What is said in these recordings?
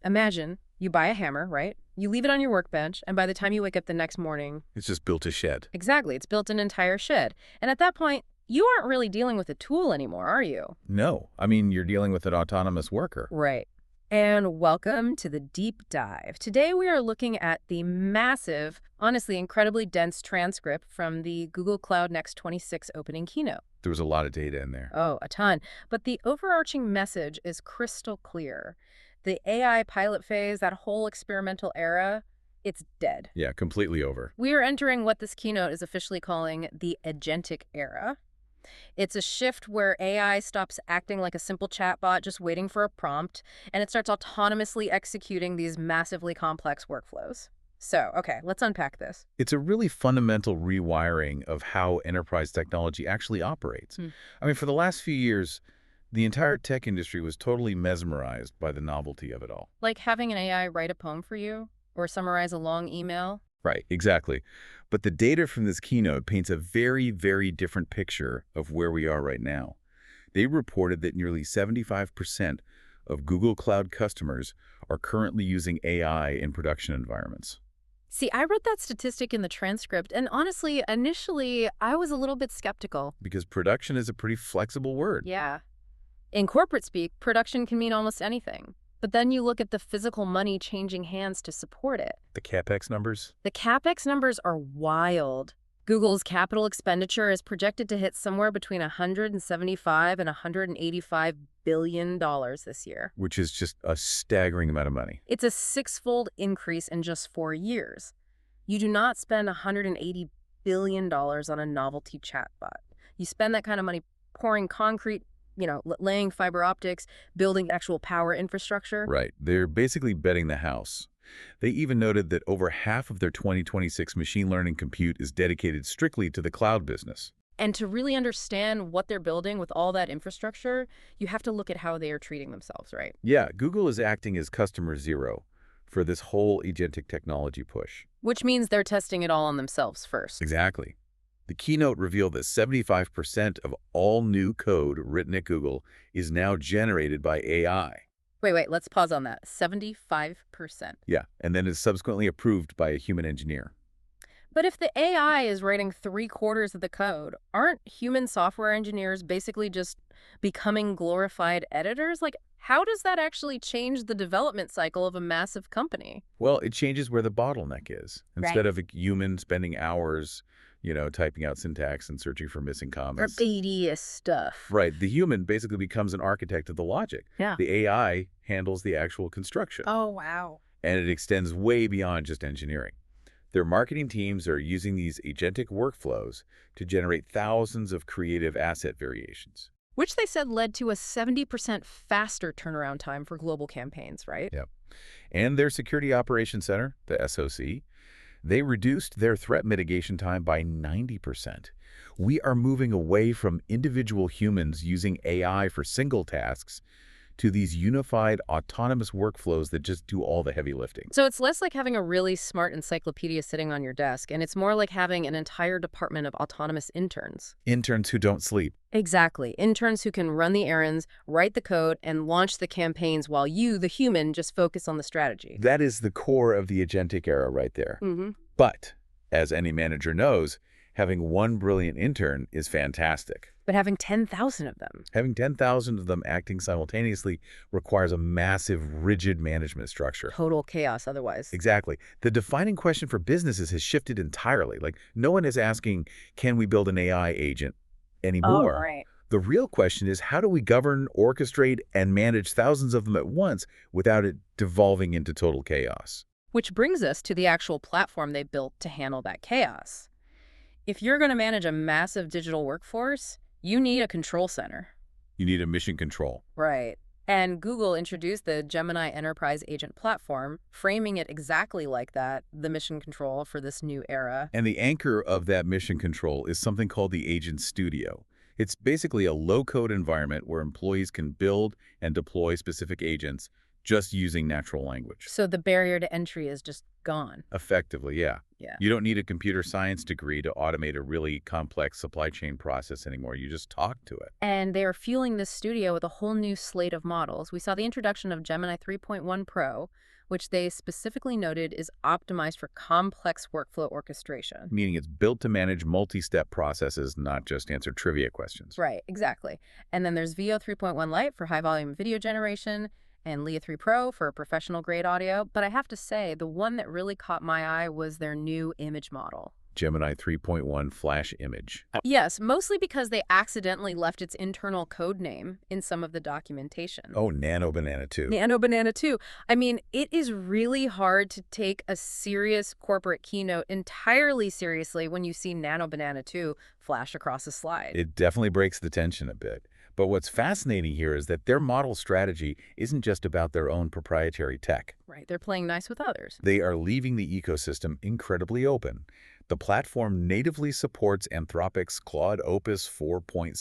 Imagine you buy a hammer, right? You leave it on your workbench, and by the time you wake up the next morning... It's just built a shed. Exactly, it's built an entire shed. And at that point, you aren't really dealing with a tool anymore, are you? No. I mean, you're dealing with an autonomous worker. Right. And welcome to the deep dive. Today we are looking at the massive, honestly incredibly dense transcript from the Google Cloud Next 26 opening keynote. There was a lot of data in there. Oh, a ton. But the overarching message is crystal clear. The AI pilot phase, that whole experimental era, it's dead. Yeah, completely over. We are entering what this keynote is officially calling the Agentic era. It's a shift where AI stops acting like a simple chatbot just waiting for a prompt, and it starts autonomously executing these massively complex workflows. So, okay, let's unpack this. It's a really fundamental rewiring of how enterprise technology actually operates. I mean, for the last few years, the entire tech industry was totally mesmerized by the novelty of it all. Like having an AI write a poem for you or summarize a long email. Right, exactly. But the data from this keynote paints a very, very different picture of where we are right now. They reported that nearly 75% of Google Cloud customers are currently using AI in production environments. See, I read that statistic in the transcript, and honestly, initially, I was a little bit skeptical. Because production is a pretty flexible word. Yeah. In corporate speak, production can mean almost anything. But then you look at the physical money changing hands to support it. The CapEx numbers? The CapEx numbers are wild. Google's capital expenditure is projected to hit somewhere between $175 and $185 billion this year. Which is just a staggering amount of money. It's a six-fold increase in just 4 years. You do not spend $180 billion on a novelty chatbot. You spend that kind of money pouring concrete, laying fiber optics, building actual power infrastructure. Right. They're basically betting the house. They even noted that over half of their 2026 machine learning compute is dedicated strictly to the cloud business. And to really understand what they're building with all that infrastructure, you have to look at how they are treating themselves, right? Yeah, Google is acting as customer zero for this whole agentic technology push. Which means they're testing it all on themselves first. Exactly. The keynote revealed that 75% of all new code written at Google is now generated by AI. Wait, let's pause on that. 75%. Yeah, and then is subsequently approved by a human engineer. But if the AI is writing 3/4 of the code, aren't human software engineers basically just becoming glorified editors? Like, how does that actually change the development cycle of a massive company? Well, it changes where the bottleneck is. Instead of a human spending hours typing out syntax and searching for missing commas. Or BDS stuff. Right. The human basically becomes an architect of the logic. Yeah. The AI handles the actual construction. Oh, wow. And it extends way beyond just engineering. Their marketing teams are using these agentic workflows to generate thousands of creative asset variations. Which they said led to a 70% faster turnaround time for global campaigns, right? Yep. And their Security Operations Center, the SOC, they reduced their threat mitigation time by 90%. We are moving away from individual humans using AI for single tasks to these unified autonomous workflows that just do all the heavy lifting. So it's less like having a really smart encyclopedia sitting on your desk, and it's more like having an entire department of autonomous interns. Interns who don't sleep. Exactly. Interns who can run the errands, write the code, and launch the campaigns while you, the human, just focus on the strategy. That is the core of the agentic era right there. But, as any manager knows, having one brilliant intern is fantastic. But having 10,000 of them. Having 10,000 of them acting simultaneously requires a massive, rigid management structure. Total chaos otherwise. Exactly. The defining question for businesses has shifted entirely. Like, no one is asking, can we build an AI agent anymore? Oh, right. The real question is, how do we govern, orchestrate, and manage thousands of them at once without it devolving into total chaos? Which brings us to the actual platform they built to handle that chaos. If you're going to manage a massive digital workforce, you need a control center. You need a mission control. Right. And Google introduced the Gemini Enterprise Agent platform, framing it exactly like that, the mission control for this new era. And the anchor of that mission control is something called the Agent Studio. It's basically a low-code environment where employees can build and deploy specific agents just using natural language. So the barrier to entry is just gone. Effectively, yeah. Yeah. You don't need a computer science degree to automate a really complex supply chain process anymore. You just talk to it. And they are fueling this studio with a whole new slate of models. We saw the introduction of Gemini 3.1 Pro, which they specifically noted is optimized for complex workflow orchestration. Meaning it's built to manage multi-step processes, not just answer trivia questions. Right, exactly. And then there's VO 3.1 Lite for high-volume video generation, and Lea 3 Pro for professional-grade audio. But I have to say, the one that really caught my eye was their new image model. Gemini 3.1 Flash Image. Yes, mostly because they accidentally left its internal code name in some of the documentation. Oh, Nano Banana 2. Nano Banana 2. I mean, it is really hard to take a serious corporate keynote entirely seriously when you see Nano Banana 2 flash across a slide. It definitely breaks the tension a bit. But what's fascinating here is that their model strategy isn't just about their own proprietary tech. Right, they're playing nice with others. They are leaving the ecosystem incredibly open. The platform natively supports Anthropic's Claude Opus 4.7.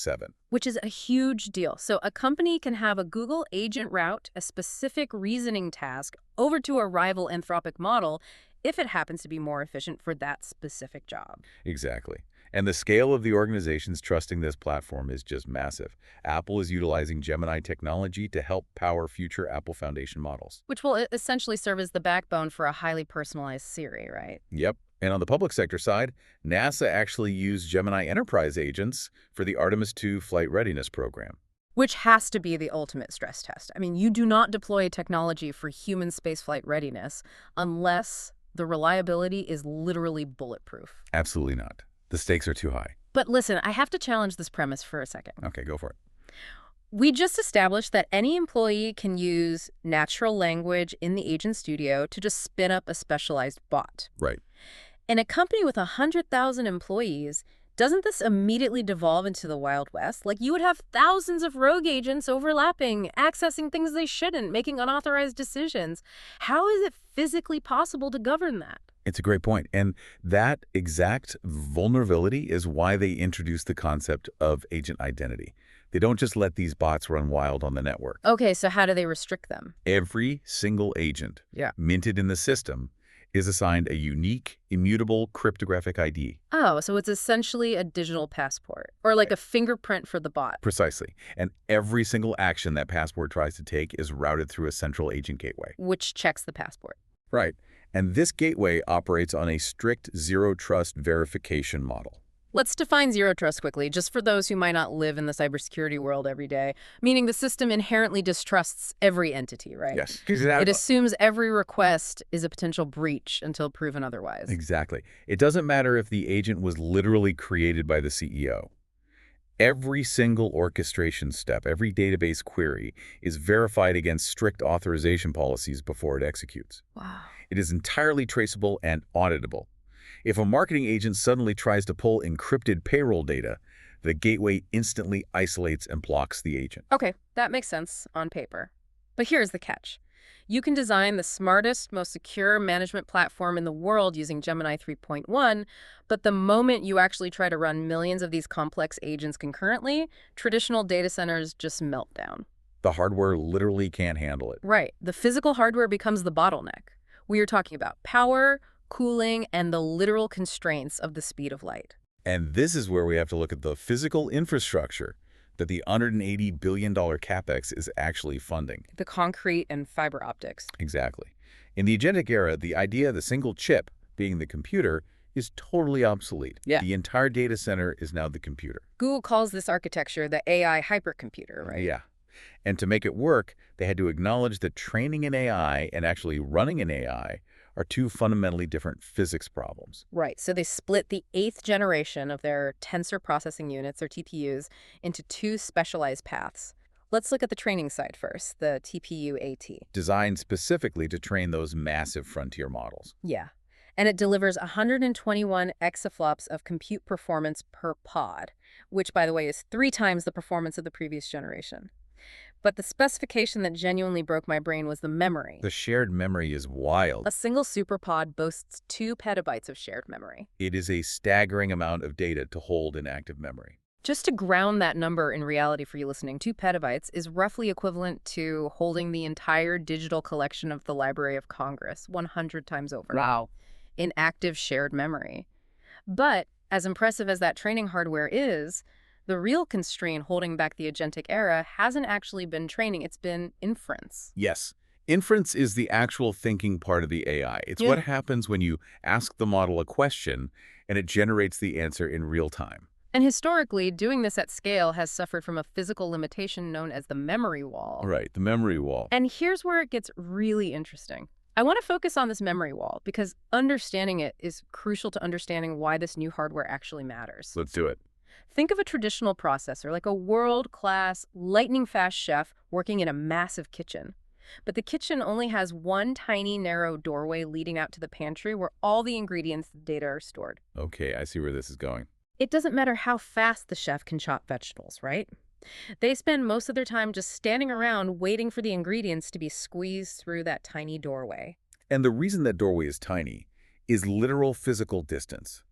Which is a huge deal. So a company can have a Google agent route a specific reasoning task over to a rival Anthropic model if it happens to be more efficient for that specific job. Exactly. And the scale of the organizations trusting this platform is just massive. Apple is utilizing Gemini technology to help power future Apple Foundation models. Which will essentially serve as the backbone for a highly personalized Siri, right? Yep. And on the public sector side, NASA actually used Gemini Enterprise agents for the Artemis II flight readiness program. Which has to be the ultimate stress test. I mean, you do not deploy technology for human spaceflight readiness unless the reliability is literally bulletproof. Absolutely not. The stakes are too high. But listen, I have to challenge this premise for a second. Okay, go for it. We just established that any employee can use natural language in the Agent Studio to just spin up a specialized bot. Right. In a company with 100,000 employees, doesn't this immediately devolve into the Wild West? Like, you would have thousands of rogue agents overlapping, accessing things they shouldn't, making unauthorized decisions. How is it physically possible to govern that? It's a great point. And that exact vulnerability is why they introduced the concept of agent identity. They don't just let these bots run wild on the network. Okay, so how do they restrict them? Every single agent minted in the system is assigned a unique, immutable cryptographic ID. Oh, so it's essentially a digital passport, or like a fingerprint for the bot. Precisely. And every single action that passport tries to take is routed through a central agent gateway. Which checks the passport. Right. And this gateway operates on a strict zero-trust verification model. Let's define zero trust quickly, just for those who might not live in the cybersecurity world every day, meaning the system inherently distrusts every entity, right? Yes. It assumes every request is a potential breach until proven otherwise. Exactly. It doesn't matter if the agent was literally created by the CEO. Every single orchestration step, every database query is verified against strict authorization policies before it executes. Wow. It is entirely traceable and auditable. If a marketing agent suddenly tries to pull encrypted payroll data, the gateway instantly isolates and blocks the agent. Okay, that makes sense on paper. But here's the catch. You can design the smartest, most secure management platform in the world using Gemini 3.1, but the moment you actually try to run millions of these complex agents concurrently, traditional data centers just melt down. The hardware literally can't handle it. Right. The physical hardware becomes the bottleneck. We are talking about power, cooling, and the literal constraints of the speed of light. And this is where we have to look at the physical infrastructure that the $180 billion CapEx is actually funding. The concrete and fiber optics. Exactly. In the agentic era, the idea of the single chip, being the computer, is totally obsolete. Yeah. The entire data center is now the computer. Google calls this architecture the AI hypercomputer, right? Yeah. And to make it work, they had to acknowledge that training an AI and actually running an AI are two fundamentally different physics problems. Right. So they split the 8th generation of their tensor processing units, or TPUs, into two specialized paths. Let's look at the training side first, the TPU-AT. Designed specifically to train those massive frontier models. Yeah. And it delivers 121 exaflops of compute performance per pod, which, by the way, is 3 times the performance of the previous generation. But the specification that genuinely broke my brain was the memory. The shared memory is wild. A single superpod boasts 2 petabytes of shared memory. It is a staggering amount of data to hold in active memory. Just to ground that number in reality for you listening, 2 petabytes is roughly equivalent to holding the entire digital collection of the Library of Congress 100 times over Wow. in active shared memory. But as impressive as that training hardware is, the real constraint holding back the agentic era hasn't actually been training, it's been inference. Yes. Inference is the actual thinking part of the AI. It's Yeah. what happens when you ask the model a question and it generates the answer in real time. And historically, doing this at scale has suffered from a physical limitation known as the memory wall. Right, the memory wall. And here's where it gets really interesting. I want to focus on this memory wall because understanding it is crucial to understanding why this new hardware actually matters. Let's do it. Think of a traditional processor, like a world-class, lightning-fast chef working in a massive kitchen. But the kitchen only has one tiny, narrow doorway leading out to the pantry where all the ingredients and data are stored. Okay, I see where this is going. It doesn't matter how fast the chef can chop vegetables, right? They spend most of their time just standing around waiting for the ingredients to be squeezed through that tiny doorway. And the reason that doorway is tiny is literal physical distance.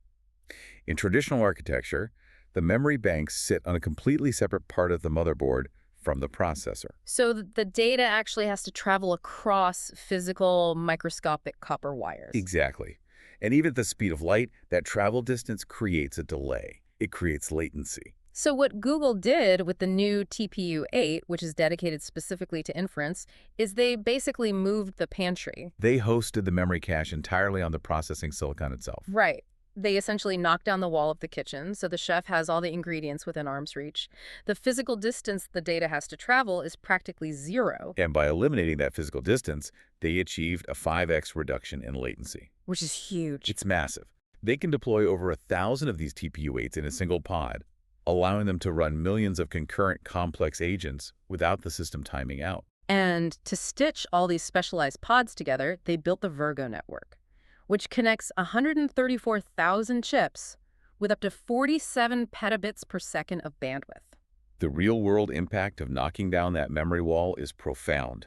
In traditional architecture, the memory banks sit on a completely separate part of the motherboard from the processor. So the data actually has to travel across physical microscopic copper wires. Exactly. And even at the speed of light, that travel distance creates a delay. It creates latency. So what Google did with the new TPU-8, which is dedicated specifically to inference, is they basically moved the pantry. They hosted the memory cache entirely on the processing silicon itself. Right. They essentially knocked down the wall of the kitchen, so the chef has all the ingredients within arm's reach. The physical distance the data has to travel is practically zero. And by eliminating that physical distance, they achieved a 5x reduction in latency. Which is huge. It's massive. They can deploy over 1,000 of these TPU-8s in a single pod, allowing them to run millions of concurrent complex agents without the system timing out. And to stitch all these specialized pods together, they built the Virgo network, which connects 134,000 chips with up to 47 petabits per second of bandwidth. The real-world impact of knocking down that memory wall is profound.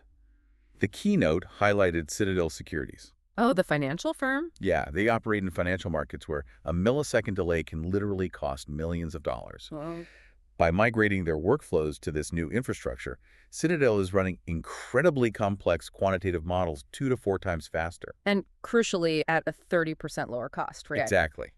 The Keynote highlighted Citadel Securities. Oh, the financial firm? Yeah, they operate in financial markets where a millisecond delay can literally cost millions of dollars. Well, By migrating their workflows to this new infrastructure, Citadel is running incredibly complex quantitative models 2 to 4 times faster. and crucially, at a 30% lower cost, right? Exactly.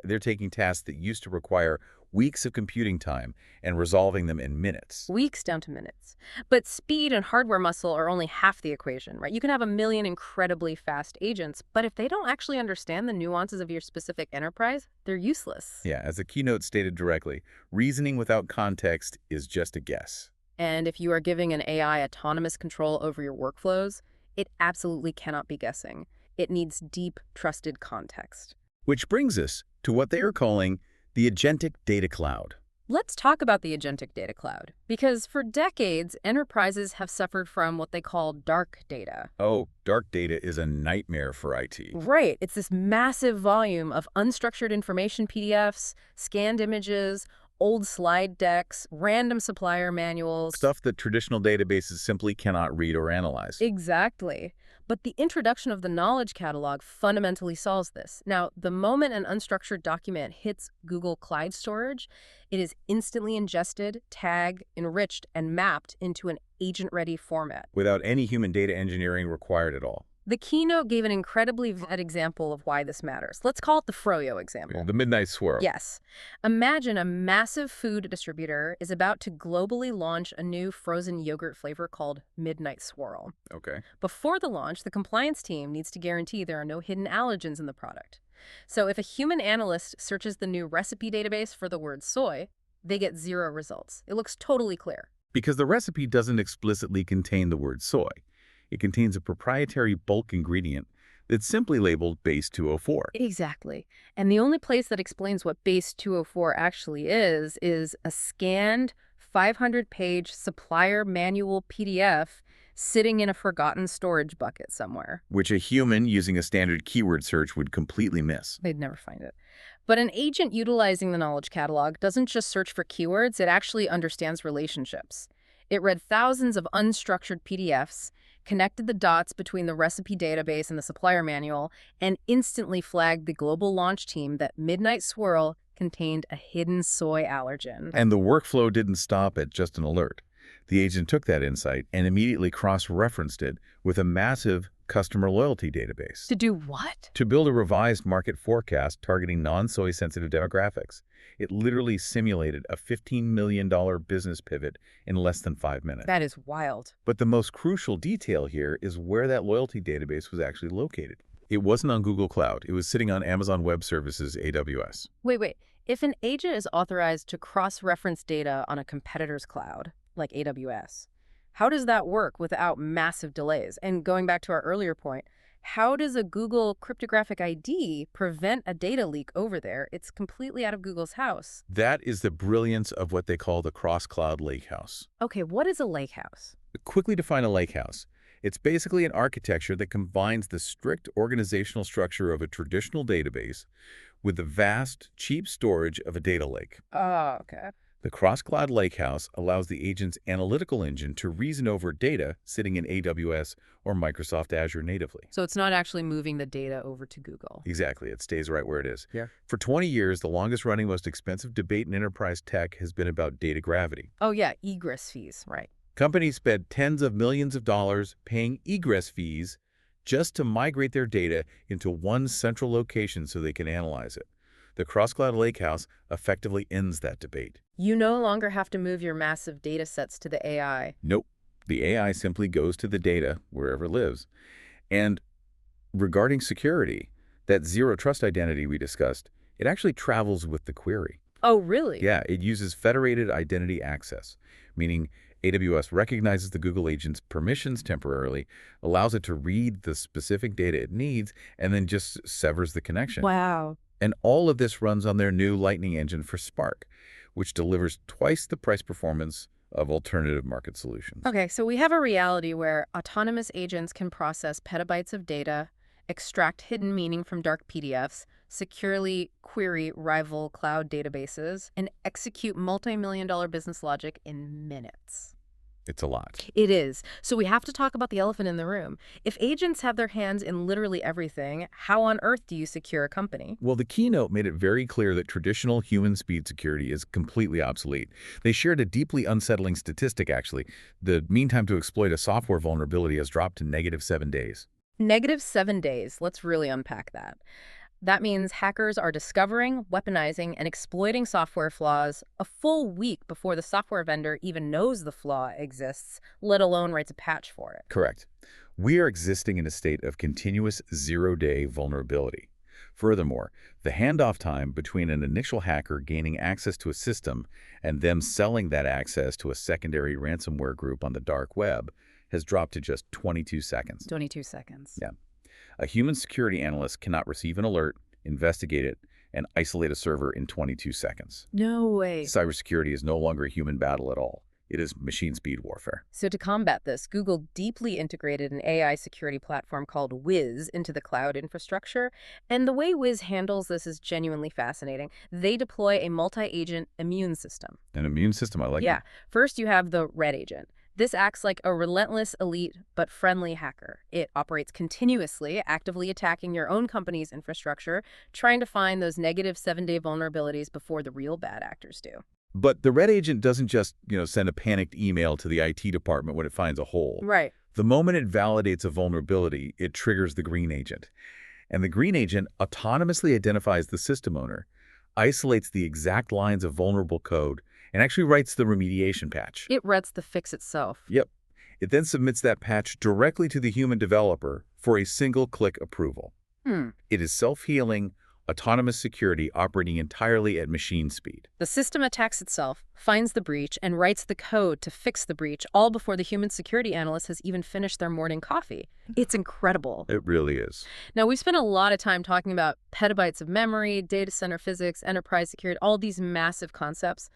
They're taking tasks that used to require weeks of computing time and resolving them in minutes. Weeks down to minutes. But speed and hardware muscle are only half the equation, right? You can have a million incredibly fast agents, but if they don't actually understand the nuances of your specific enterprise, they're useless. Yeah, as the Keynote stated directly, reasoning without context is just a guess. And if you are giving an AI autonomous control over your workflows, it absolutely cannot be guessing. It needs deep, trusted context. Which brings us to what they are calling the Agentic Data Cloud. Let's talk about the Agentic Data Cloud, because for decades, enterprises have suffered from what they call dark data. Oh, dark data is a nightmare for IT. Right. It's this massive volume of unstructured information PDFs, scanned images, old slide decks, random supplier manuals. Stuff that traditional databases simply cannot read or analyze. Exactly. But the introduction of the knowledge catalog fundamentally solves this. Now, the moment an unstructured document hits Google Cloud Storage, it is instantly ingested, tagged, enriched, and mapped into an agent-ready format. Without any human data engineering required at all. The Keynote gave an incredibly vivid example of why this matters. Let's call it the Froyo example. The midnight swirl. Yes. Imagine a massive food distributor is about to globally launch a new frozen yogurt flavor called Midnight Swirl. Okay. Before the launch, the compliance team needs to guarantee there are no hidden allergens in the product. So if a human analyst searches the new recipe database for the word soy, they get 0 results. It looks totally clear. Because the recipe doesn't explicitly contain the word soy. It contains a proprietary bulk ingredient that's simply labeled base 204. Exactly. And the only place that explains what base 204 actually is a scanned 500-page supplier manual PDF sitting in a forgotten storage bucket somewhere. Which a human using a standard keyword search would completely miss. They'd never find it. But an agent utilizing the knowledge catalog doesn't just search for keywords, it actually understands relationships. It read thousands of unstructured PDFs, connected the dots between the recipe database and the supplier manual, and instantly flagged the global launch team that Midnight Swirl contained a hidden soy allergen. And the workflow didn't stop at just an alert. The agent took that insight and immediately cross-referenced it with a massive customer loyalty database To do what? to build a revised market forecast targeting non-soy sensitive demographics. It literally simulated a $15 million business pivot in less than 5 minutes. That is wild. But the most crucial detail here is where that loyalty database was actually located. It wasn't on Google Cloud. It was sitting on Amazon Web Services, AWS. Wait. If an agent is authorized to cross-reference data on a competitor's cloud, like AWS, how does that work without massive delays? And going back to our earlier point, how does a Google cryptographic ID prevent a data leak over there? It's completely out of Google's house. That is the brilliance of what they call the cross-cloud lakehouse. Okay, what is a lakehouse? Quickly define a lakehouse. It's basically an architecture that combines the strict organizational structure of a traditional database with the vast, cheap storage of a data lake. Oh, okay. The cross-cloud lakehouse allows the agent's analytical engine to reason over data sitting in AWS or Microsoft Azure natively. So it's not actually moving the data over to Google. Exactly. It stays right where it is. Yeah. For 20 years, the longest-running, most expensive debate in enterprise tech has been about data gravity. Oh, yeah, egress fees, right. Companies spend tens of millions of dollars paying egress fees just to migrate their data into one central location so they can analyze it. The cross-cloud lakehouse effectively ends that debate. You no longer have to move your massive data sets to the AI. Nope. The AI simply goes to the data wherever it lives. And regarding security, that zero trust identity we discussed, it actually travels with the query. Oh, really? Yeah, it uses federated identity access, meaning AWS recognizes the Google agent's permissions temporarily, allows it to read the specific data it needs, and then just severs the connection. Wow. And all of this runs on their new Lightning engine for Spark, which delivers twice the price performance of alternative market solutions. Okay, so we have a reality where autonomous agents can process petabytes of data, extract hidden meaning from dark PDFs, securely query rival cloud databases, and execute multi-million-dollar business logic in minutes. It's a lot. It is. So we have to talk about the elephant in the room. If agents have their hands in literally everything, how on earth do you secure a company? Well, the Keynote made it very clear that traditional human speed security is completely obsolete. They shared a deeply unsettling statistic, actually. The mean time to exploit a software vulnerability has dropped to -7 days. -7 days. Let's really unpack that. That means hackers are discovering, weaponizing, and exploiting software flaws a full week before the software vendor even knows the flaw exists, let alone writes a patch for it. Correct. We are existing in a state of continuous zero-day vulnerability. Furthermore, the handoff time between an initial hacker gaining access to a system and them selling that access to a secondary ransomware group on the dark web has dropped to just 22 seconds. 22 seconds. Yeah. A human security analyst cannot receive an alert, investigate it, and isolate a server in 22 seconds. No way. Cybersecurity is no longer a human battle at all. It is machine speed warfare. So to combat this, Google deeply integrated an AI security platform called Wiz into the cloud infrastructure. And the way Wiz handles this is genuinely fascinating. They deploy a multi-agent immune system. An immune system, I like. Yeah. First, you have the Red Agent. This acts like a relentless, elite, but friendly hacker. It operates continuously, actively attacking your own company's infrastructure, trying to find those -7-day vulnerabilities before the real bad actors do. But the Red Agent doesn't just, send a panicked email to the IT department when it finds a hole. Right. The moment it validates a vulnerability, it triggers the Green Agent. And the Green Agent autonomously identifies the system owner, isolates the exact lines of vulnerable code, and actually writes the remediation patch. It writes the fix itself. Yep. It then submits that patch directly to the human developer for a single-click approval. It is self-healing, autonomous security operating entirely at machine speed. The system attacks itself, finds the breach, and writes the code to fix the breach, all before the human security analyst has even finished their morning coffee. It's incredible. It really is. Now, we spent a lot of time talking about petabytes of memory, data center physics, enterprise security, all these massive concepts.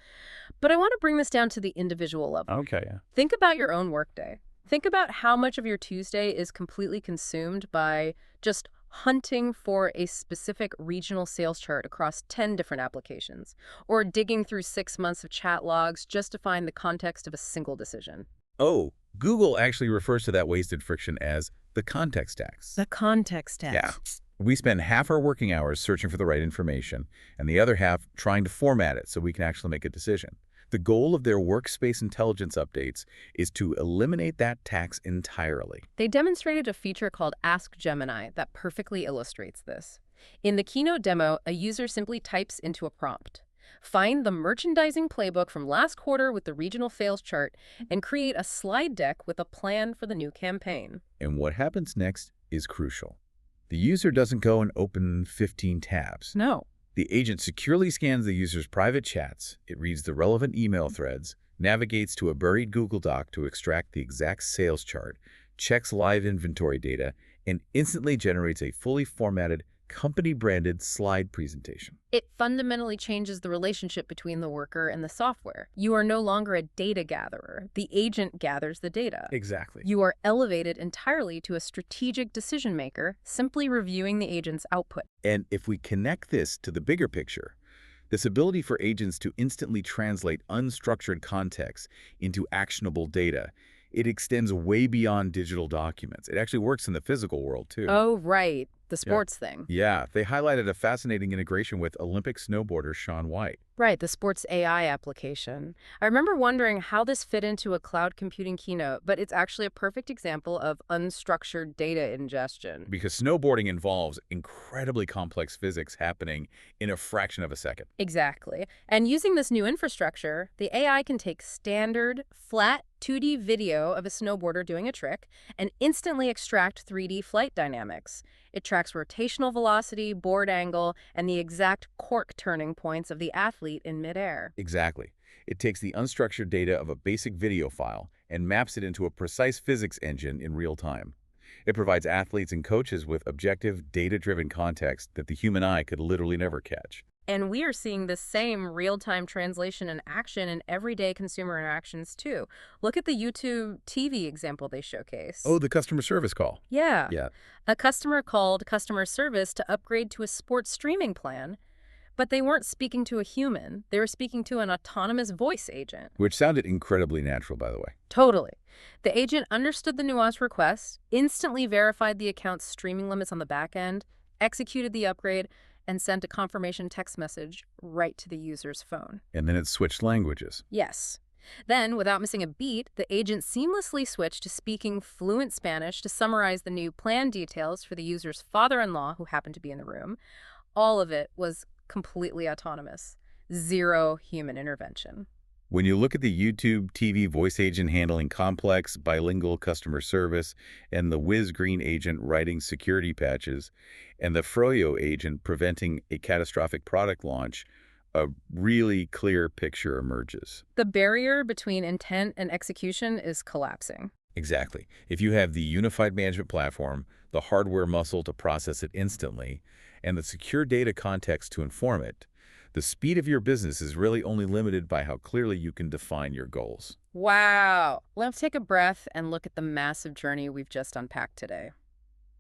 But I want to bring this down to the individual level. Okay, yeah. Think about your own workday. Think about how much of your Tuesday is completely consumed by just hunting for a specific regional sales chart across 10 different applications, or digging through 6 months of chat logs just to find the context of a single decision. Oh, Google actually refers to that wasted friction as the context tax. The context tax. Yeah. We spend half our working hours searching for the right information, and the other half trying to format it so we can actually make a decision. The goal of their workspace intelligence updates is to eliminate that tax entirely. They demonstrated a feature called Ask Gemini that perfectly illustrates this. In the Keynote demo, a user simply types into a prompt, "Find the merchandising playbook from last quarter with the regional sales chart and create a slide deck with a plan for the new campaign." And what happens next is crucial. The user doesn't go and open 15 tabs. No. The agent securely scans the user's private chats, it reads the relevant email threads, navigates to a buried Google Doc to extract the exact sales chart, checks live inventory data, and instantly generates a fully formatted, company-branded slide presentation. It fundamentally changes the relationship between the worker and the software. You are no longer a data gatherer. The agent gathers the data. Exactly. You are elevated entirely to a strategic decision maker, simply reviewing the agent's output. And if we connect this to the bigger picture, this ability for agents to instantly translate unstructured context into actionable data, it extends way beyond digital documents. It actually works in the physical world, too. Oh, right. The sports thing. Yeah, they highlighted a fascinating integration with Olympic snowboarder Shaun White. Right, the sports AI application. I remember wondering how this fit into a cloud computing keynote, but it's actually a perfect example of unstructured data ingestion. Because snowboarding involves incredibly complex physics happening in a fraction of a second. Exactly. And using this new infrastructure, the AI can take standard, flat 2D video of a snowboarder doing a trick and instantly extract 3D flight dynamics. It tracks rotational velocity, board angle, and the exact cork turning points of the athlete in midair. Exactly. It takes the unstructured data of a basic video file and maps it into a precise physics engine in real time. It provides athletes and coaches with objective, data-driven context that the human eye could literally never catch. And we are seeing the same real-time translation in action in everyday consumer interactions, too. Look at the YouTube TV example they showcase. Oh, the customer service call. Yeah. Yeah. A customer called customer service to upgrade to a sports streaming plan, but they weren't speaking to a human. They were speaking to an autonomous voice agent. Which sounded incredibly natural, by the way. Totally. The agent understood the nuanced request, instantly verified the account's streaming limits on the back end, executed the upgrade, and sent a confirmation text message right to the user's phone. And then it switched languages. Yes. Then, without missing a beat, the agent seamlessly switched to speaking fluent Spanish to summarize the new plan details for the user's father-in-law, who happened to be in the room. All of it was completely autonomous. Zero human intervention. When you look at the YouTube TV voice agent handling complex bilingual customer service, and the Whiz Green agent writing security patches, and the Froyo agent preventing a catastrophic product launch, a really clear picture emerges. The barrier between intent and execution is collapsing. Exactly. If you have the unified management platform, the hardware muscle to process it instantly, and the secure data context to inform it, the speed of your business is really only limited by how clearly you can define your goals. Wow. Let's take a breath and look at the massive journey we've just unpacked today.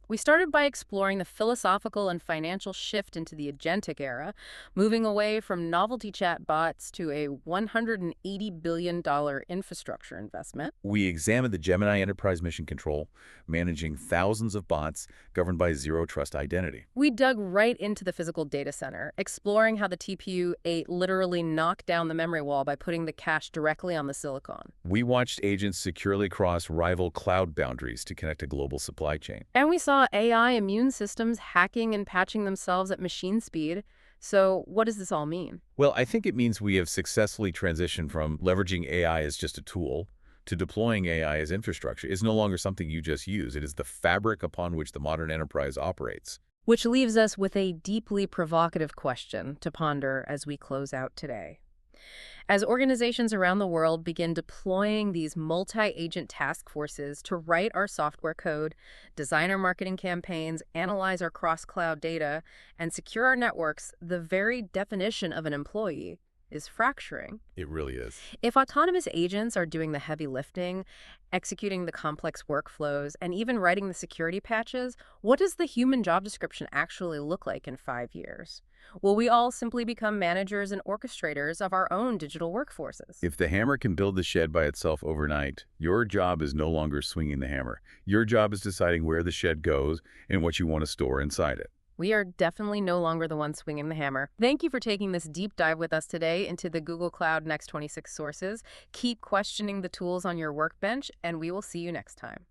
We started by exploring the philosophical and financial shift into the agentic era, moving away from novelty chat bots to a $180 billion infrastructure investment. We examined the Gemini Enterprise mission control, managing thousands of bots governed by zero-trust identity. We dug right into the physical data center, exploring how the TPU-8 literally knocked down the memory wall by putting the cache directly on the silicon. We watched agents securely cross rival cloud boundaries to connect a global supply chain. And we saw AI immune systems hacking and patching themselves at machine speed. So what does this all mean? Well, I think it means we have successfully transitioned from leveraging AI as just a tool to deploying AI as infrastructure. It's no longer something you just use. It is the fabric upon which the modern enterprise operates. Which leaves us with a deeply provocative question to ponder as we close out today. As organizations around the world begin deploying these multi-agent task forces to write our software code, design our marketing campaigns, analyze our cross-cloud data, and secure our networks, the very definition of an employee is fracturing. It really is. If autonomous agents are doing the heavy lifting, executing the complex workflows, and even writing the security patches, what does the human job description actually look like in 5 years? Will we all simply become managers and orchestrators of our own digital workforces? If the hammer can build the shed by itself overnight, your job is no longer swinging the hammer. Your job is deciding where the shed goes and what you want to store inside it. We are definitely no longer the ones swinging the hammer. Thank you for taking this deep dive with us today into the Google Cloud Next 26 sources. Keep questioning the tools on your workbench, and we will see you next time.